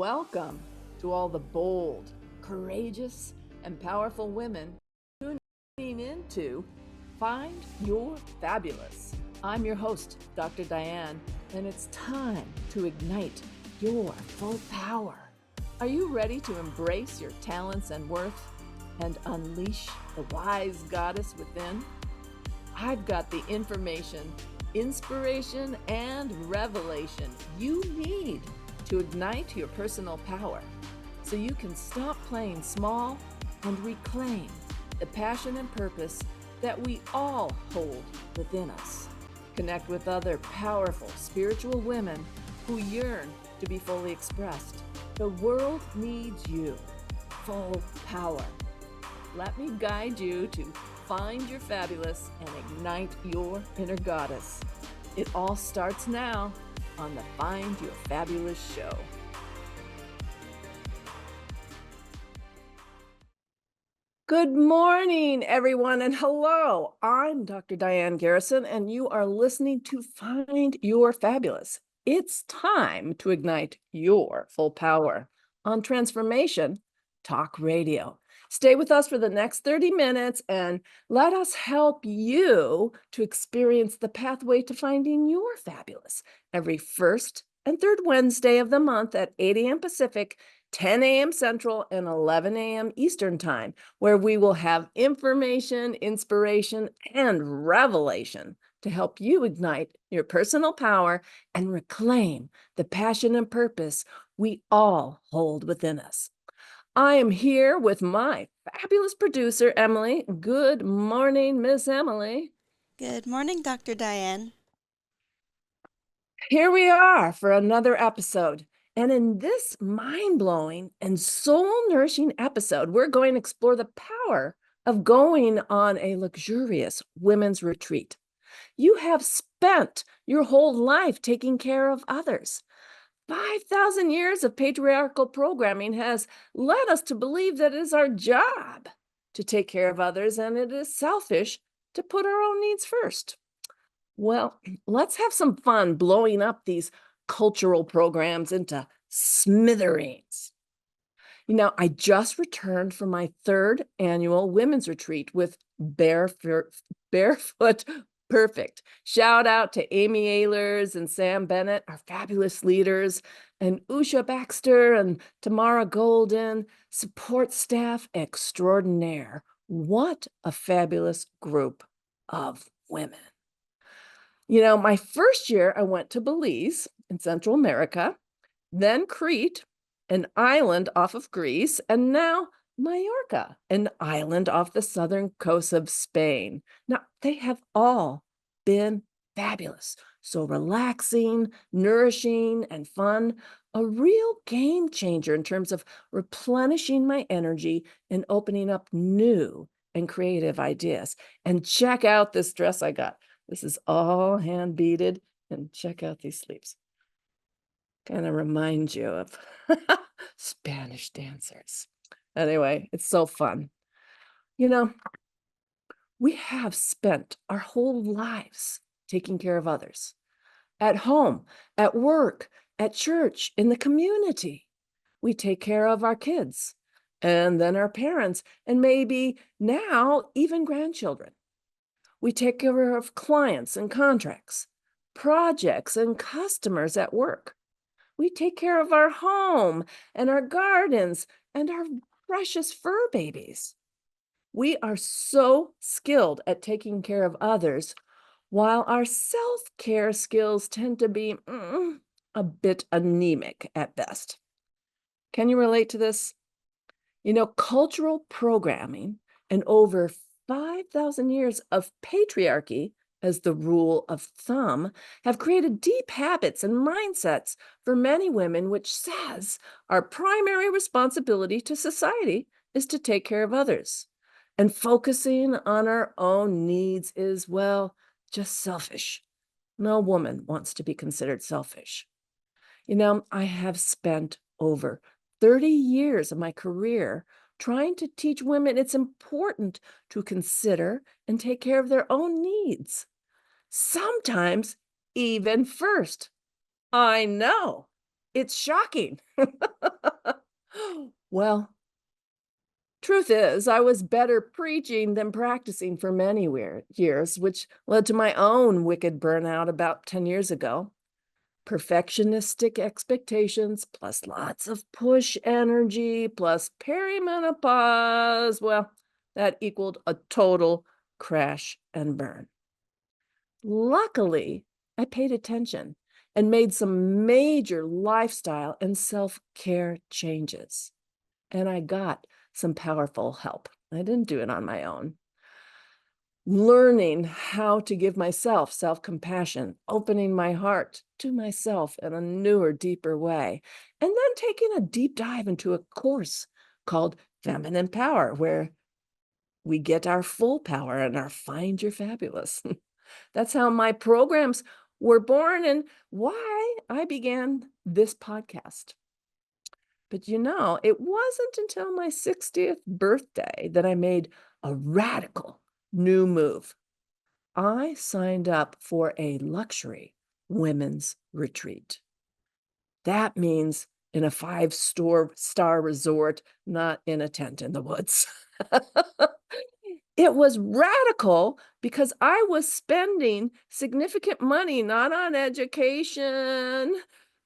welcome to all the bold, courageous, and powerful women tuning into Find Your Fabulous. I'm your host, Dr. Diane, and it's time to ignite your full power. Are you ready to embrace your talents and worth and unleash the wise goddess within? I've got the information, inspiration, and revelation you need to ignite your personal power so you can stop playing small and reclaim the passion and purpose that we all hold within us. Connect with other powerful spiritual women who yearn to be fully expressed. The world needs you. Full power. Let me guide you to find your fabulous and ignite your inner goddess. It all starts now on the Find Your Fabulous show. Good morning, everyone, and hello. I'm Dr. Diane Garrison, and you are listening to Find Your Fabulous. It's time to ignite your full power on Transformation Talk Radio. Stay with us for the next 30 minutes and let us help you to experience the pathway to finding your fabulous every first and third Wednesday of the month at 8 a.m. Pacific, 10 a.m. Central, and 11 a.m. Eastern Time, where we will have information, inspiration, and revelation to help you ignite your personal power and reclaim the passion and purpose we all hold within us. I am here with my fabulous producer, Emily. Good morning, Miss Emily. Good morning, Dr. Diane. Here we are for another episode. And in this mind-blowing and soul-nourishing episode, we're going to explore the power of going on a luxurious women's retreat. You have spent your whole life taking care of others. 5,000 years of patriarchal programming has led us to believe that it is our job to take care of others and it is selfish to put our own needs first. Well, let's have some fun blowing up these cultural programs into smithereens. I just returned from my third annual women's retreat with Barefoot Perfect. Shout out to Amy Ehlers and Sam Bennett, our fabulous leaders, and Usha Baxter and Tamara Golden, support staff extraordinaire. What a fabulous group of women. My first year, I went to Belize in Central America, then Crete, an island off of Greece, and now Mallorca, an island off the southern coast of Spain. Now, they have all been fabulous. So relaxing, nourishing, and fun. A real game changer in terms of replenishing my energy and opening up new and creative ideas. And check out this dress I got. This is all hand beaded, and check out these sleeves. Kind of reminds you of Spanish dancers. Anyway, it's so fun. We have spent our whole lives taking care of others. At home, at work, at church, in the community. We take care of our kids, and then our parents, and maybe now even grandchildren. We take care of clients and contracts, projects and customers at work. We take care of our home and our gardens and our precious fur babies. We are so skilled at taking care of others, while our self-care skills tend to be a bit anemic at best. Can you relate to this? Cultural programming and over 5,000 years of patriarchy as the rule of thumb have created deep habits and mindsets for many women, which says our primary responsibility to society is to take care of others. And focusing on our own needs is, well, just selfish. No woman wants to be considered selfish. I have spent over 30 years of my career trying to teach women it's important to consider and take care of their own needs. Sometimes even first. I know. It's shocking. Well, truth is, I was better preaching than practicing for many years, which led to my own wicked burnout about 10 years ago. Perfectionistic expectations, plus lots of push energy, plus perimenopause. Well, that equaled a total crash and burn. Luckily, I paid attention and made some major lifestyle and self-care changes. And I got some powerful help. I didn't do it on my own. Learning how to give myself self-compassion, opening my heart to myself in a newer, deeper way, and then taking a deep dive into a course called Feminine Power, where we get our full power and our Find Your Fabulous. That's how my programs were born and why I began this podcast. But it wasn't until my 60th birthday that I made a radical new move. I signed up for a luxury women's retreat. That means in a five-star resort, not in a tent in the woods. It was radical because I was spending significant money not on education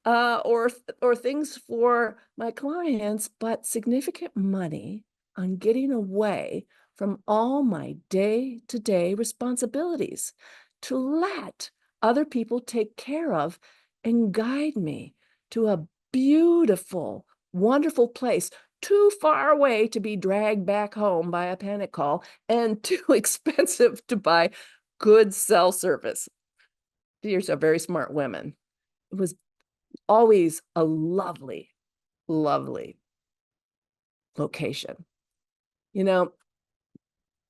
or things for my clients, but significant money on getting away from all my day-to-day responsibilities to let other people take care of and guide me to a beautiful, wonderful place too far away to be dragged back home by a panic call and too expensive to buy good cell service. These are very smart women. It was always a lovely, lovely location.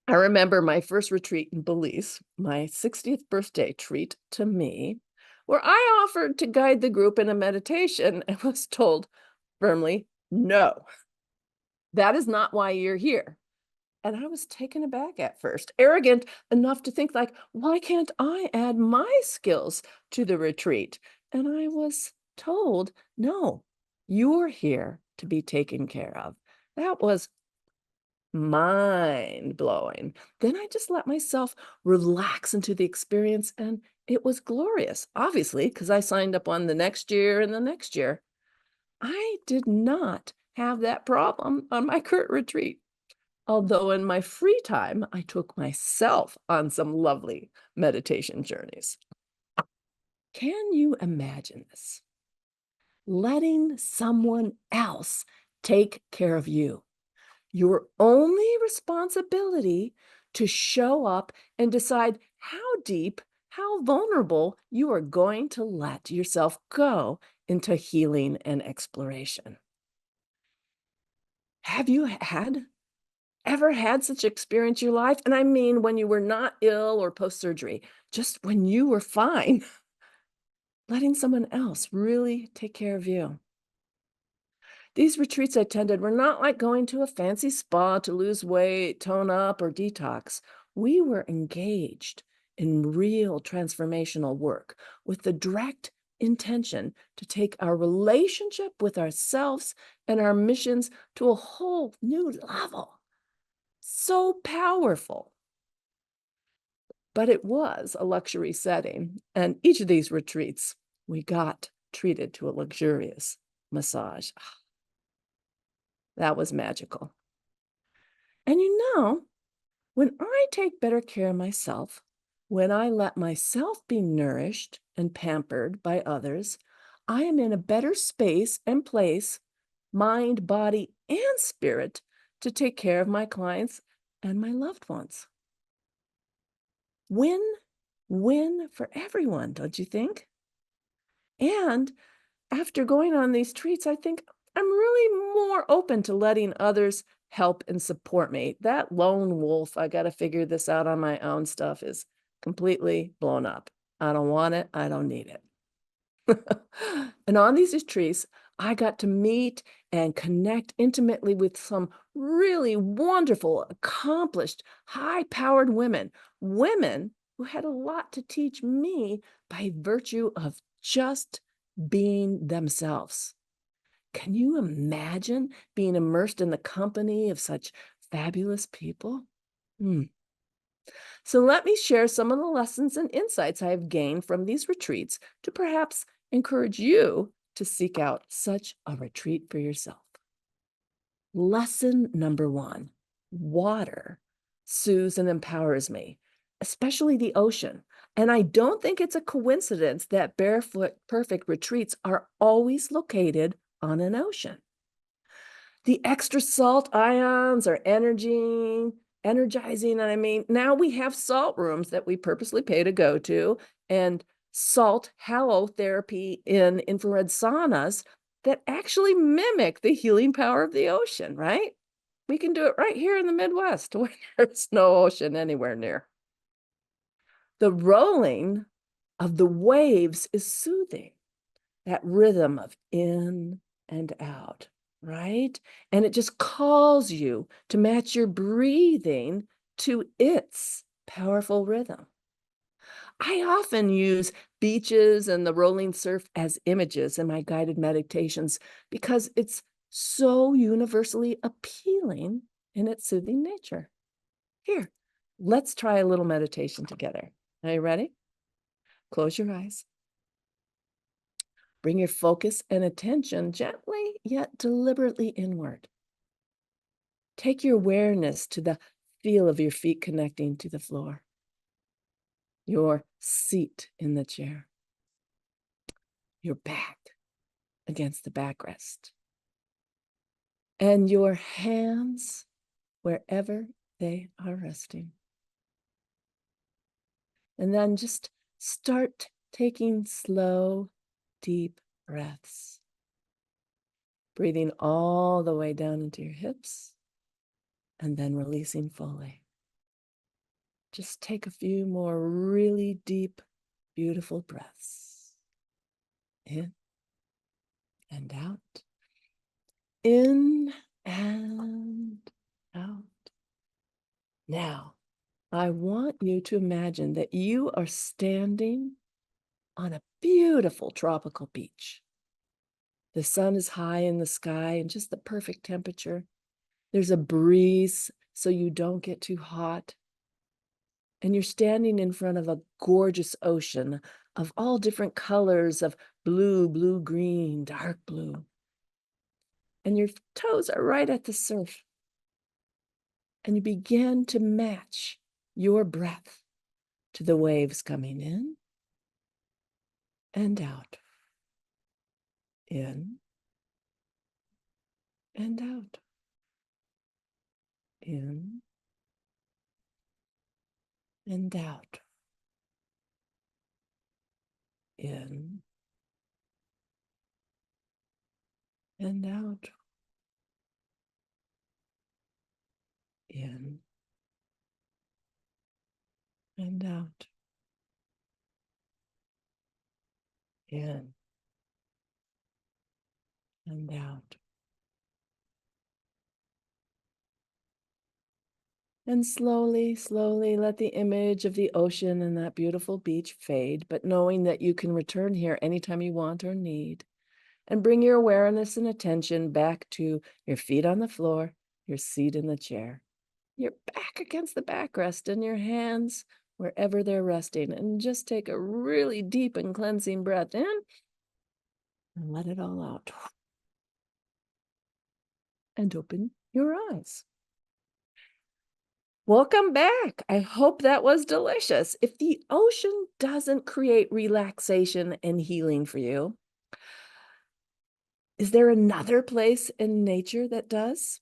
I remember my first retreat in Belize, my 60th birthday treat to me, where I offered to guide the group in a meditation and was told firmly, no, that is not why you're here. And I was taken aback at first, arrogant enough to think like, why can't I add my skills to the retreat? And I was told, no, you're here to be taken care of. That was mind-blowing. Then I just let myself relax into the experience, and it was glorious, obviously, because I signed up on the next year and the next year. I did not have that problem on my current retreat. Although in my free time, I took myself on some lovely meditation journeys. Can you imagine this? Letting someone else take care of you. Your only responsibility to show up and decide how deep, how vulnerable you are going to let yourself go into healing and exploration. Have you ever had such experience in your life? And I mean when you were not ill or post-surgery, just when you were fine, letting someone else really take care of you. These retreats I attended were not like going to a fancy spa to lose weight, tone up, or detox. We were engaged in real transformational work with the direct intention to take our relationship with ourselves and our missions to a whole new level. So powerful. But it was a luxury setting, and each of these retreats, we got treated to a luxurious massage. That was magical. And when I take better care of myself, when I let myself be nourished and pampered by others, I am in a better space and place, mind, body, and spirit, to take care of my clients and my loved ones. Win for everyone, don't you think? And after going on these treats, I think I'm really more open to letting others help and support me. That lone wolf, I got to figure this out on my own stuff is completely blown up. I don't want it. I don't need it. And on these retreats, I got to meet and connect intimately with some really wonderful, accomplished, high-powered women who had a lot to teach me by virtue of just being themselves. Can you imagine being immersed in the company of such fabulous people? Hmm. So let me share some of the lessons and insights I have gained from these retreats to perhaps encourage you to seek out such a retreat for yourself. Lesson number one: water soothes and empowers me, especially the ocean. And I don't think it's a coincidence that barefoot perfect retreats are always located on an ocean. The extra salt ions are energizing, and I mean, now we have salt rooms that we purposely pay to go to, and salt halotherapy in infrared saunas that actually mimic the healing power of the ocean, right? We can do it right here in the Midwest where there's no ocean anywhere near. The rolling of the waves is soothing. That rhythm of in and out, right? And it just calls you to match your breathing to its powerful rhythm. I often use beaches and the rolling surf as images in my guided meditations because it's so universally appealing in its soothing nature. Here, let's try a little meditation together. Are you ready? Close your eyes. Bring your focus and attention gently yet deliberately inward. Take your awareness to the feel of your feet connecting to the floor, your seat in the chair, your back against the backrest, and your hands wherever they are resting. And then just start taking slow, deep breaths, breathing all the way down into your hips and then releasing fully. Just take a few more really deep, beautiful breaths. In and out. In and out. Now, I want you to imagine that you are standing on a beautiful tropical beach. The sun is high in the sky and just the perfect temperature. There's a breeze so you don't get too hot. And you're standing in front of a gorgeous ocean of all different colors of blue, blue-green, dark blue. And your toes are right at the surf. And you begin to match your breath to the waves coming in and out. In and out. In and out. In and out. In and out. In and out. And slowly, slowly let the image of the ocean and that beautiful beach fade, but knowing that you can return here anytime you want or need. And bring your awareness and attention back to your feet on the floor, your seat in the chair, your back against the backrest, and your hands wherever they're resting. And just take a really deep and cleansing breath in and let it all out. And open your eyes. Welcome back. I hope that was delicious. If the ocean doesn't create relaxation and healing for you, is there another place in nature that does?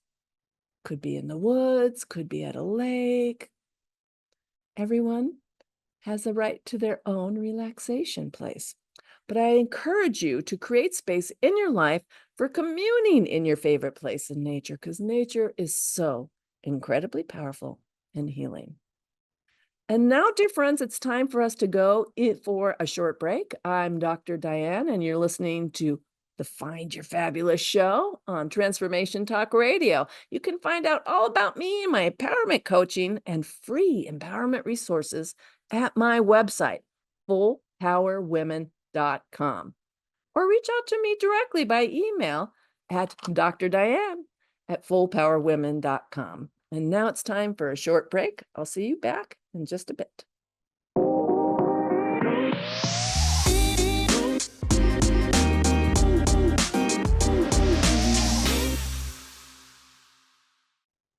Could be in the woods, could be at a lake. Everyone has a right to their own relaxation place. But I encourage you to create space in your life for communing in your favorite place in nature, because nature is so incredibly powerful and healing. And now, dear friends, it's time for us to go for a short break. I'm Dr. Diane, and you're listening to the Find Your Fabulous show on Transformation Talk Radio. You can find out all about me, my empowerment coaching, and free empowerment resources at my website, fullpowerwomen.com. or reach out to me directly by email at drdiane@fullpowerwomen.com. And now it's time for a short break. I'll see you back in just a bit.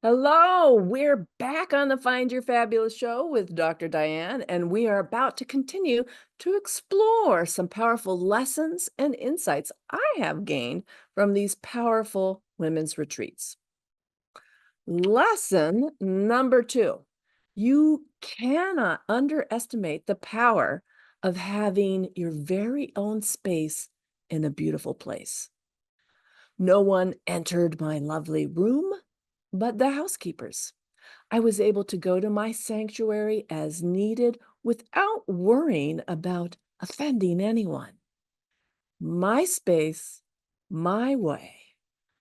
Hello, we're back on the Find Your Fabulous show with Dr. Diane, and we are about to continue to explore some powerful lessons and insights I have gained from these powerful women's retreats. Lesson number 2: you cannot underestimate the power of having your very own space in a beautiful place. No one entered my lovely room but the housekeepers. I was able to go to my sanctuary as needed without worrying about offending anyone. My space, my way,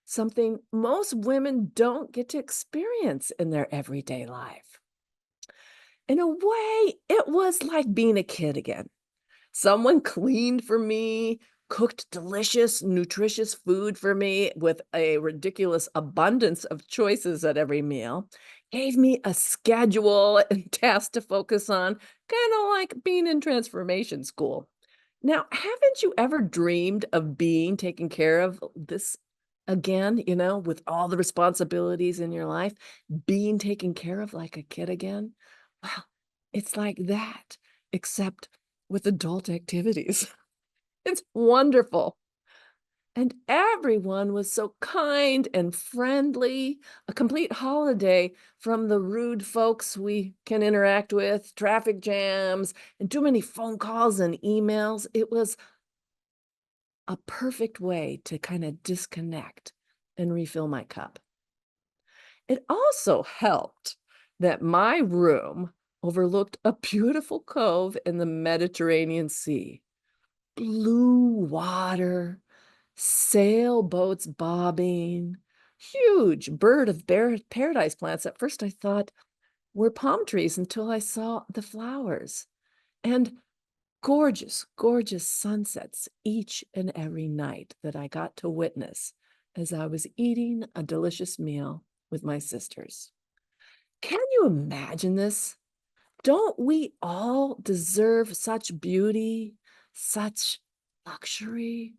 something most women don't get to experience in their everyday life. In a way, it was like being a kid again. Someone cleaned for me, cooked delicious, nutritious food for me with a ridiculous abundance of choices at every meal, gave me a schedule and tasks to focus on, kind of like being in transformation school. Now, haven't you ever dreamed of being taken care of this again, with all the responsibilities in your life, being taken care of like a kid again? Well, it's like that, except with adult activities. It's wonderful. And everyone was so kind and friendly, a complete holiday from the rude folks we can interact with, traffic jams, and too many phone calls and emails. It was a perfect way to kind of disconnect and refill my cup. It also helped that my room overlooked a beautiful cove in the Mediterranean Sea. Blue water, sailboats bobbing, huge bird of paradise plants. At first, I thought were palm trees until I saw the flowers, and gorgeous, gorgeous sunsets each and every night that I got to witness as I was eating a delicious meal with my sisters. Can you imagine this? Don't we all deserve such beauty, such luxury?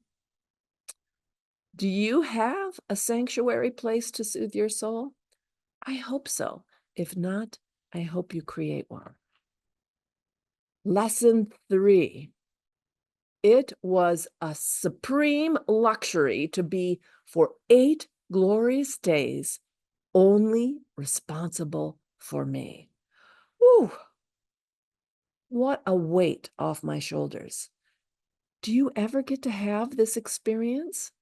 Do you have a sanctuary place to soothe your soul? I hope so. If not, I hope you create one. Lesson 3: it was a supreme luxury to be, for 8 glorious days, only responsible for me. Whew, what a weight off my shoulders. Do you ever get to have this experience?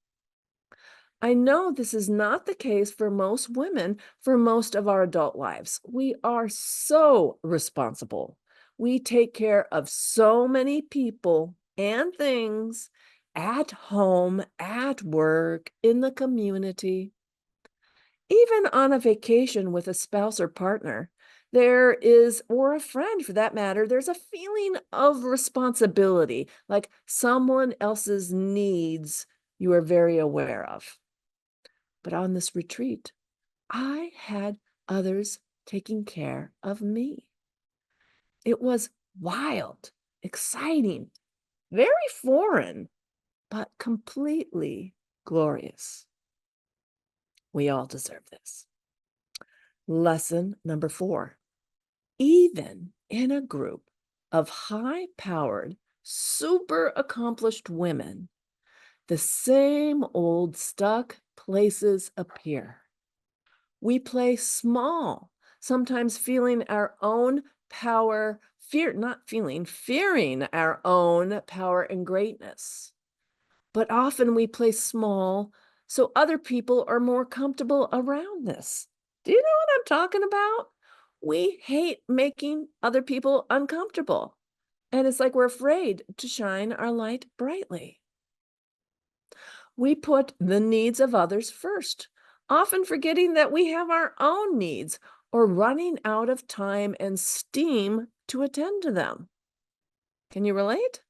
I know this is not the case for most women for most of our adult lives. We are so responsible. We take care of so many people and things at home, at work, in the community, even on a vacation with a spouse or partner. There is, or a friend for that matter, there's a feeling of responsibility, like someone else's needs you are very aware of. But on this retreat, I had others taking care of me. It was wild, exciting, very foreign, but completely glorious. We all deserve this. Lesson number 4: even in a group of high-powered, super accomplished women, the same old stuck places appear. We play small, sometimes feeling our own power, fearing our own power and greatness. But often we play small so other people are more comfortable around this. Do you know what I'm talking about? We hate making other people uncomfortable. And it's like we're afraid to shine our light brightly. We put the needs of others first, often forgetting that we have our own needs or running out of time and steam to attend to them. Can you relate?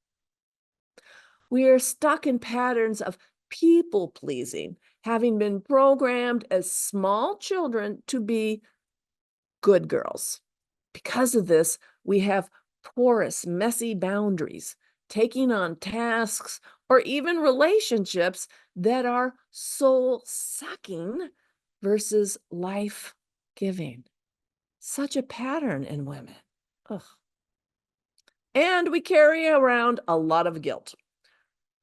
We are stuck in patterns of people pleasing, having been programmed as small children to be good girls. Because of this, we have porous, messy boundaries, taking on tasks or even relationships that are soul sucking versus life giving. Such a pattern in women. Ugh. And we carry around a lot of guilt,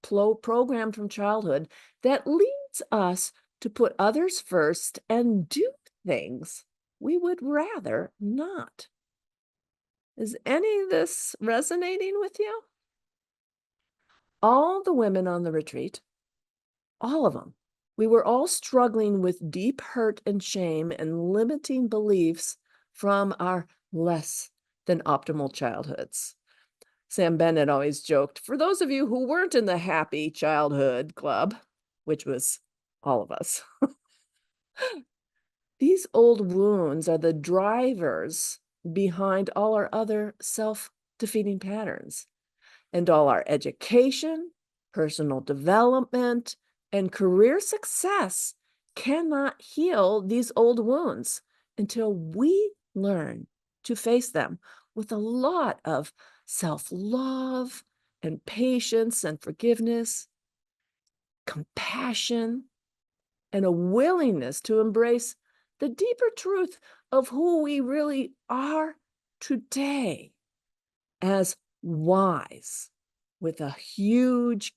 programmed from childhood, that leads us to put others first and do things we would rather not. Is any of this resonating with you? All the women on the retreat, all of them, we were all struggling with deep hurt and shame and limiting beliefs from our less than optimal childhoods. Sam Bennett always joked, for those of you who weren't in the happy childhood club, which was all of us, these old wounds are the drivers behind all our other self-defeating patterns. And all our education, personal development, and career success cannot heal these old wounds until we learn to face them with a lot of self-love and patience and forgiveness, compassion, and a willingness to embrace the deeper truth of who we really are today as wise with a huge,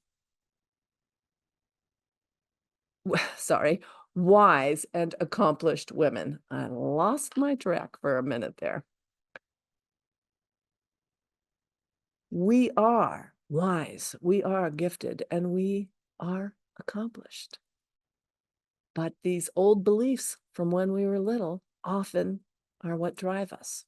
sorry, wise and accomplished women. I lost my track for a minute there. We are wise, we are gifted, and we are accomplished. But these old beliefs from when we were little often are what drive us.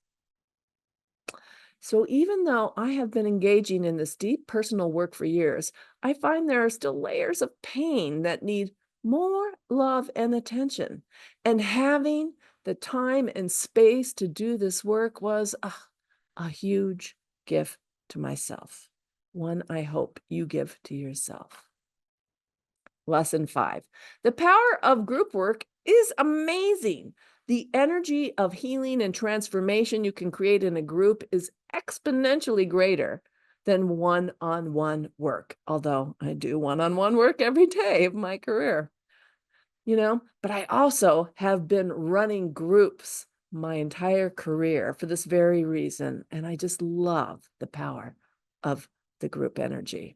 So even though I have been engaging in this deep personal work for years, I find there are still layers of pain that need more love and attention. And having the time and space to do this work was a huge gift to myself, one I hope you give to yourself. Lesson 5. The power of group work is amazing. The energy of healing and transformation you can create in a group is exponentially greater than one-on-one work, although I do one-on-one work every day of my career. But I also have been running groups my entire career for this very reason, and I just love the power of the group energy.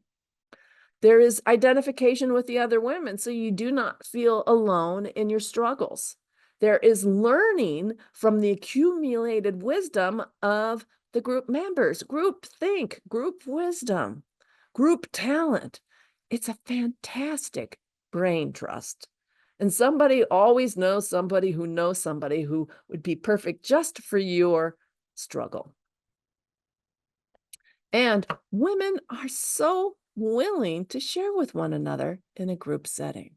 There is identification with the other women, so you do not feel alone in your struggles. There is learning from the accumulated wisdom of the group members, group think, group wisdom, group talent. It's a fantastic brain trust. And somebody always knows somebody who would be perfect just for your struggle. And women are so willing to share with one another in a group setting.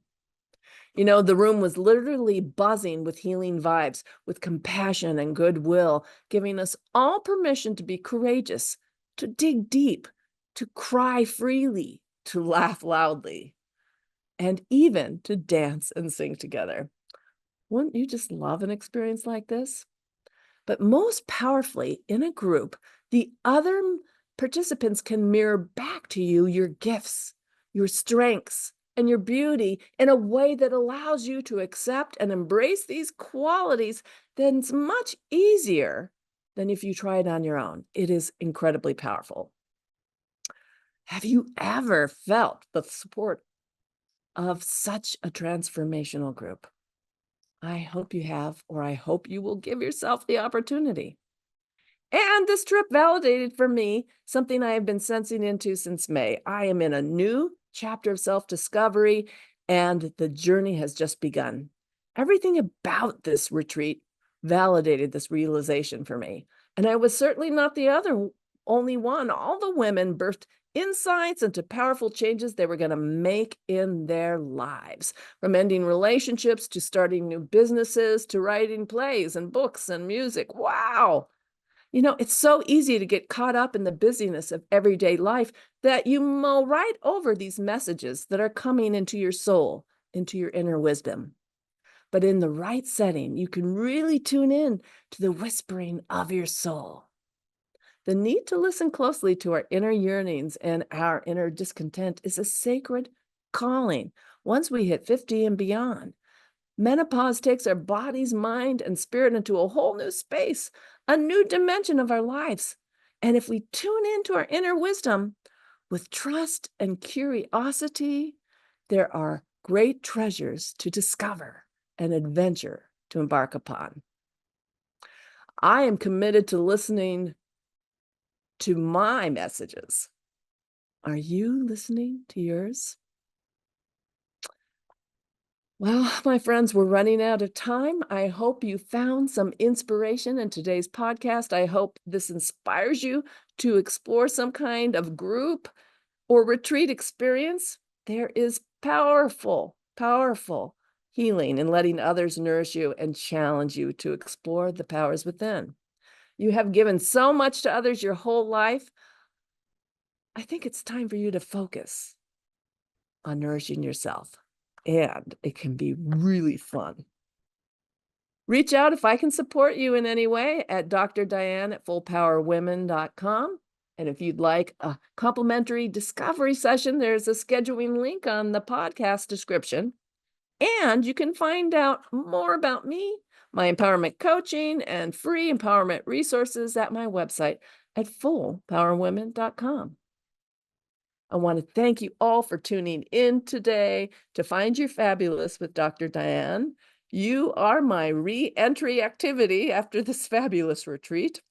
The room was literally buzzing with healing vibes, with compassion and goodwill, giving us all permission to be courageous, to dig deep, to cry freely, to laugh loudly, and even to dance and sing together. Wouldn't you just love an experience like this? But most powerfully, in a group, the other participants can mirror back to you your gifts, your strengths, and your beauty in a way that allows you to accept and embrace these qualities. Then it's much easier than if you try it on your own. It is incredibly powerful. Have you ever felt the support of such a transformational group? I hope you have, or I hope you will give yourself the opportunity. And this trip validated for me something I have been sensing into since May. I am in a new chapter of self-discovery, and the journey has just begun. Everything about this retreat validated this realization for me. And I was certainly not the only one. All the women birthed insights into powerful changes they were going to make in their lives, from ending relationships to starting new businesses to writing plays and books and music. Wow. It's so easy to get caught up in the busyness of everyday life that you mull right over these messages that are coming into your soul, into your inner wisdom. But in the right setting, you can really tune in to the whispering of your soul. The need to listen closely to our inner yearnings and our inner discontent is a sacred calling once we hit 50 and beyond. Menopause takes our bodies, mind, and spirit into a whole new space, a new dimension of our lives. And if we tune into our inner wisdom with trust and curiosity, there are great treasures to discover and adventure to embark upon. I am committed to listening to my messages. Are you listening to yours? Well, my friends, we're running out of time. I hope you found some inspiration in today's podcast. I hope this inspires you to explore some kind of group or retreat experience. There is powerful, powerful healing in letting others nourish you and challenge you to explore the powers within. You have given so much to others your whole life. I think it's time for you to focus on nourishing yourself. And it can be really fun. Reach out if I can support you in any way at Dr. Diane at fullpowerwomen.com. And if you'd like a complimentary discovery session, there's a scheduling link on the podcast description. And you can find out more about me, my empowerment coaching, and free empowerment resources at my website at fullpowerwomen.com. I want to thank you all for tuning in today to Find Your Fabulous with Dr. Diane. You are my re-entry activity after this fabulous retreat.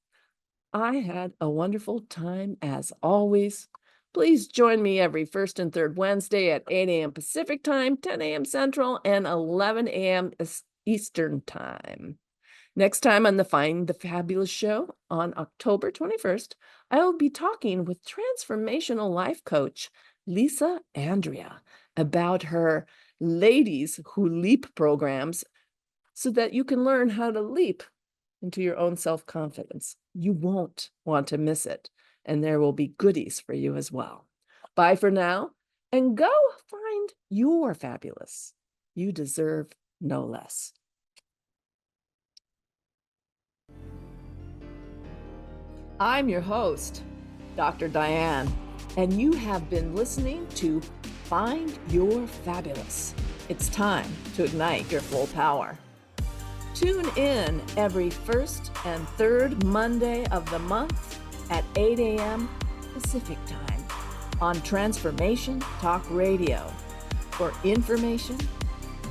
I had a wonderful time as always. Please join me every first and third Wednesday at 8 a.m. Pacific Time, 10 a.m. Central, and 11 a.m. Eastern Time. Next time on the Find the Fabulous show on October 21st, I will be talking with transformational life coach Lisa Andrea about her Ladies Who Leap programs so that you can learn how to leap into your own self-confidence. You won't want to miss it, and there will be goodies for you as well. Bye for now, and go find your fabulous. You deserve no less. I'm your host, Dr. Diane, and you have been listening to Find Your Fabulous. It's time to ignite your full power. Tune in every first and third Monday of the month at 8 a.m. Pacific Time on Transformation Talk Radio for information,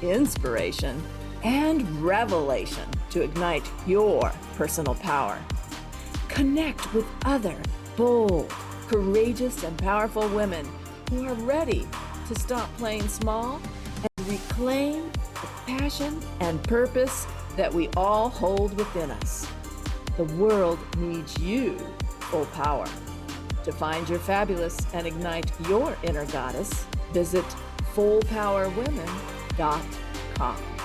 inspiration, and revelation to ignite your personal power. Connect with other bold, courageous, and powerful women who are ready to stop playing small and reclaim the passion and purpose that we all hold within us. The world needs you, full power. To find your fabulous and ignite your inner goddess, visit fullpowerwomen.com.